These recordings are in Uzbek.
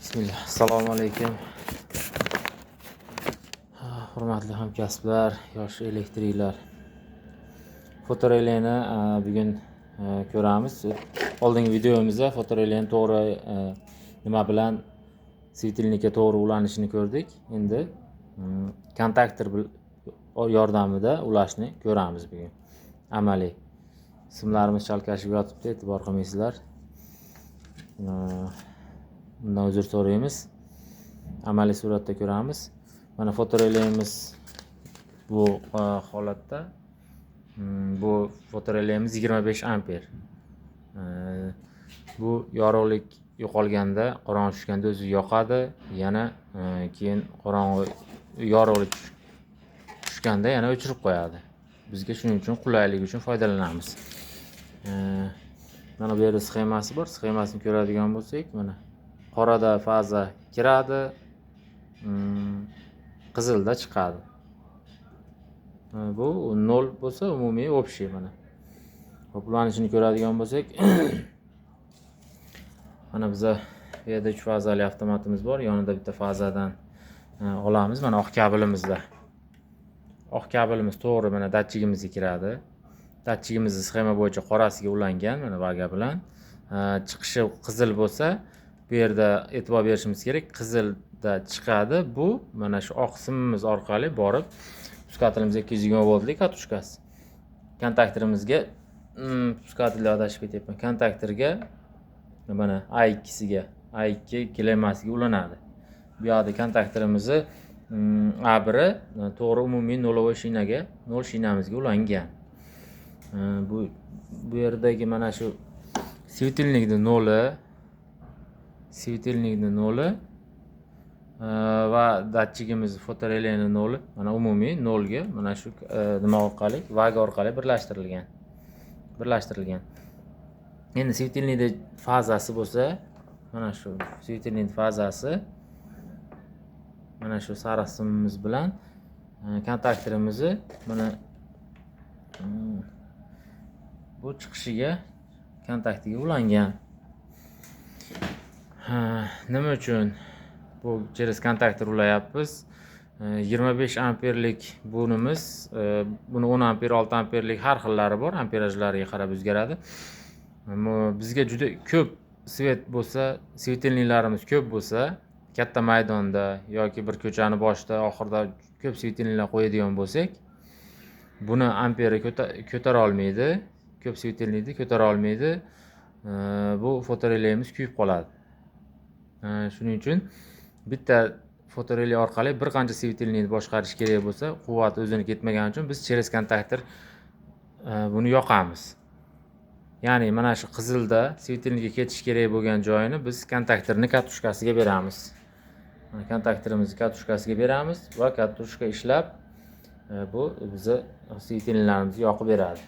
Bismillah. Assalomu alaykum. Hurmatli hamkasblar, yosh elektriklar. Fotorelayni bugun ko'ramiz. Oldingi videomizda fotorelayni to'g'ri nima bilan svetilnikka to'g'ri ulanishini ko'rdik. Endi kontaktor yordamida ulashni ko'ramiz bugun. Amaliy. Simlarimiz chalkashib yotibdi, e'tibor qilmaysizlar. Bundan uzr so'raymiz. Amaliy suratda ko'ramiz. Mana fotorelayimiz bu holatda. Bu fotorelayimiz 25 amper. Bu yorug'lik yo'qolganda, qorong'i tushganda o'zi yoqadi, yana keyin qorong'i yorug'lik tushganda yana o'chirib qo'yadi. Bizga shuning uchun qulaylik uchun foydalanamiz. Mana bu yerda sxemasi bor. Sxemasini ko'radigan bo'lsak, mana qorada faza kiradi, qizilda chiqadi. Bu 0 bo'lsa umumiy общий mana. Qoplanishini ko'radigan bo'lsak, mana bizda bu yerda 3 fazali avtomatimiz bor. Yonida bitta fazadan olamiz. Mana oq kabelimizda. Oq kabelimiz to'g'ri mana datchigimizga kiradi. Datchigimizni sxema bo'yicha qorasiga ulangan mana vaga bilan. Chiqishi qizil bo'lsa, bu yerda e'tibor berishimiz kerak. Qizilda chiqadi. Bu mana shu oq simimiz orqali borib puskatelimiz 220 voltlik katushkasi. Kontaktorimizga puskatellar adashib ketyapman. Kontaktorga mana A2siga, A2 kelamasiga ulanadi. Bu yerda kontaktorimizni A1 to'g'ri umumiy 0 shinaga, 0 shinamizga ulangan. Bu yerdagi mana shu svetilnikni 0, svetilnikni 0 va datchigimiz fotorelayni 0, mana umumiy 0 ga mana shu nima orqali, vaga orqali birlashtirilgan. Endi svetilnikning fazasi bo'lsa, mana shu svetilnik fazasi mana shu sariq simimiz bilan kontaktorimizni mana bu chiqishiga kontaktiga ulangan. Nima uchun bu через kontaktor ulayapmiz? 25 amperlik bunimiz, buni 10 amper, 6 amperlik har xillari bor, amperajlariga qarab o'zgaradi. Bizga juda ko'p svet bo'lsa, svetilniklarimiz ko'p bo'lsa, katta maydonda yoki bir ko'chani boshida, oxirida ko'p svetilniklar qo'yadigan bo'lsak, buni amperi ko'tara olmaydi. Ko'p svetilnikni ko'tara olmaydi. Bu fotorelayimiz kuyib qoladi. Shuning uchun bitta fotorelay orqali bir qancha svetilnikni boshqarish kerak bo'lsa, quvvat o'zini ketmagani uchun biz через kontaktor buni yoqamiz. Ya'ni mana shu qizilda svetilnikka ketish kerak bo'lgan joyini biz kontaktorni katushkasiga beramiz. Mana kontaktorimizni katushkasiga beramiz va katushka ishlab bu bizni svetilniklarimizni yoqib beradi.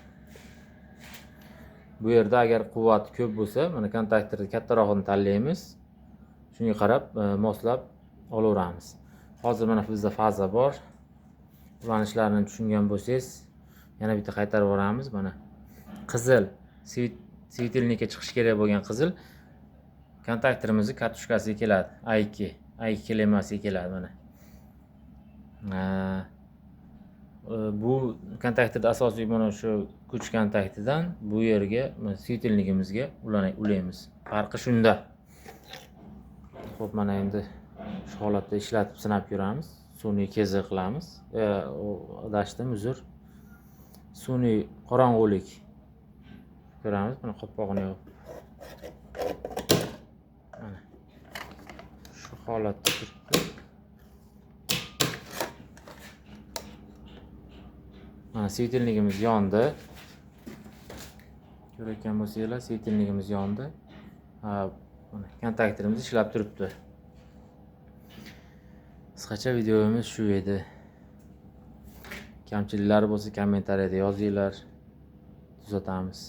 Bu yerda agar quvvat ko'p bo'lsa, mana kontaktorni kattarog'ini tanlaymiz. Shunga qarab moslab olaveramiz. Hozir mana bizda faza bor. Ulanishlarini tushungan bo'lsangiz, yana bitta qaytarib yuboramiz. Mana qizil svetilnikka chiqish kerak bo'lgan qizil kontaktorimizni katushkasiga keladi. A2 kelamasiga keladi mana. Bu kontaktorda asosiy mana shu kuch kontaktidan bu yerga svetilnikimizga ulaymiz. Farqi shunda. Xo'p, mana endi shu holatda ishlatib sinab ko'ramiz. Sun'iy kezi qilamiz. Adashdim, uzr. Sun'iy qorong'ulik ko'ramiz. Mana qopqog'ini yopib. Mana shu holatda turibdi. Mana svetilnikimiz yondi. Ko'rayotgan bo'lsanglar, svetilnikimiz yondi. Mana kontaktorimiz ishlab turibdi. Qisqacha videomiz shu edi. Kamchiliklari bo'lsa kommentariyada yozinglar, tuzatamiz.